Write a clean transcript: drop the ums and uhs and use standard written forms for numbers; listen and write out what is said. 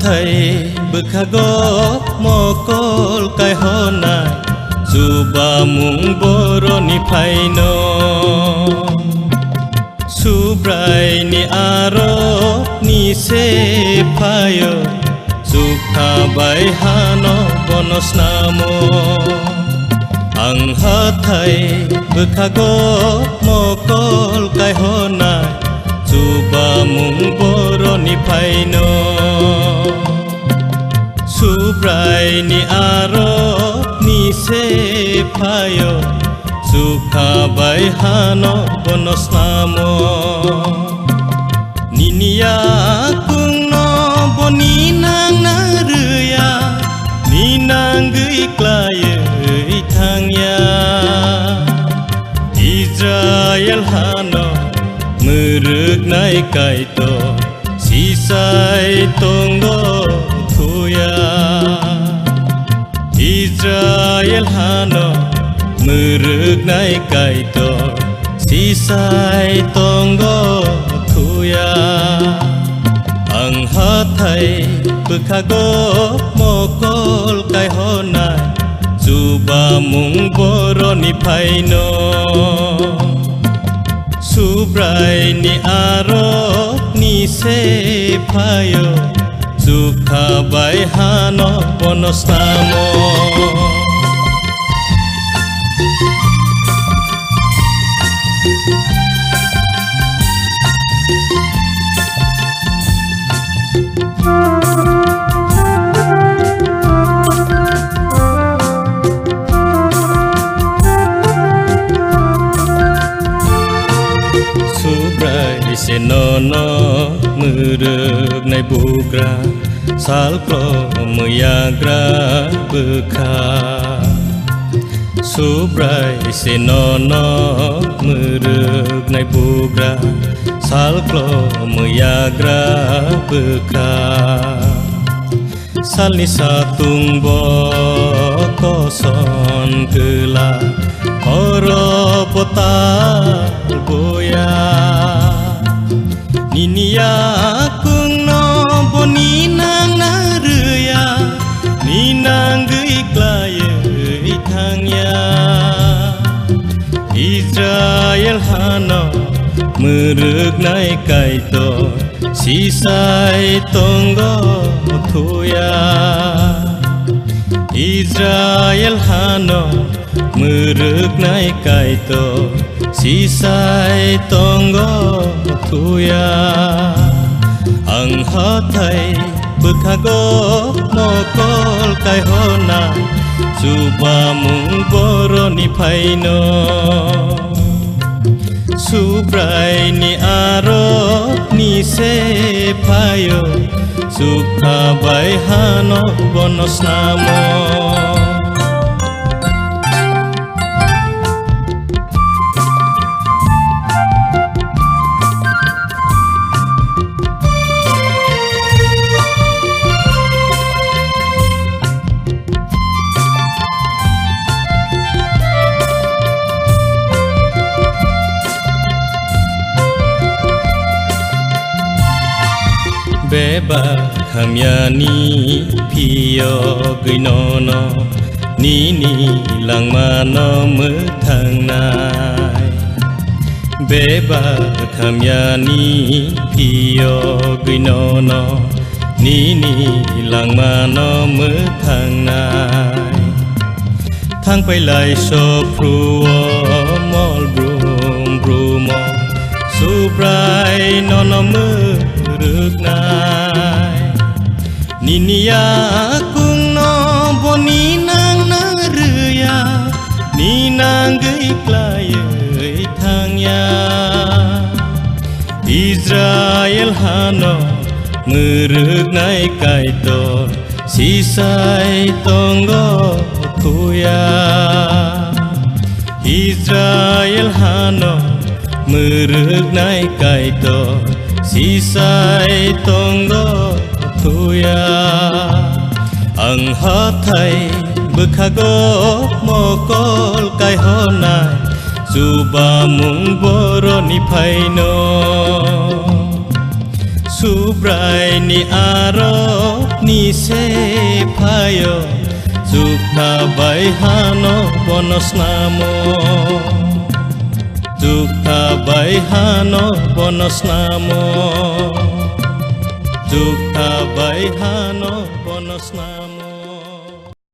thầy bực khá góp mò col cái hò nai dù ba mung boro ni phai no su brai ni aro ni se phayo su kha bai hano bonus namo ang ha thầy bực khá góp mò col cái hò nai dù ba mung boro ni phai no su brai ni aro ni se phayo su kha bai hano bonus namo ninia kung no boni nang na ruya ni nang gui klaye thang ya Israel hano muruk nai kai to sisai tonggo thuya Israel hano muruk nai kai to sisai tonggo thuya ang ha thai bực khá góp mò col kai ho nai dù ba mung boro ni phai no su brai ni aro ni se phayo su kha bai hano bonus namo se no no muruk nai bugra sal klo muyagra bukha subrai se no no muruk nai bugra sal klo muyagra bukha salni satung bo koson kela oro pota boya ninia kung no boni nang na ruya ni nang gui klaye thang ya Israel hano muruk nai kai to sisai tonggo thuya Israel hano muruk nai kai to sisai tonggo thuya ang ha thai bực khá góp mò col kai ho nai dù ba mung boro ni phai no su brai ni aro ni se phayo su kha bai hano bonus namo beba khamyani phiyo gui no no ni lang ma no mu thang nai beba khamyani phiyo gui no no ni lang ma no mu thang nai thang pai lai so pru mol brum brumo su brai no no mu ruk nai ninia kung no boni nang na ruya ni nang gui klaye thang ya Israel hano muruk nai kai to sisai tonggo thuya Israel hano muruk nai kai to sisai tonggo thuya ang ha thai bực khá góp mò col kai ho nai dù ba mung boro ni phai no Subraini aro nise phayo Jukta baihano bonos namo Jukta baihano bonos namo Jukta baihano bonos namo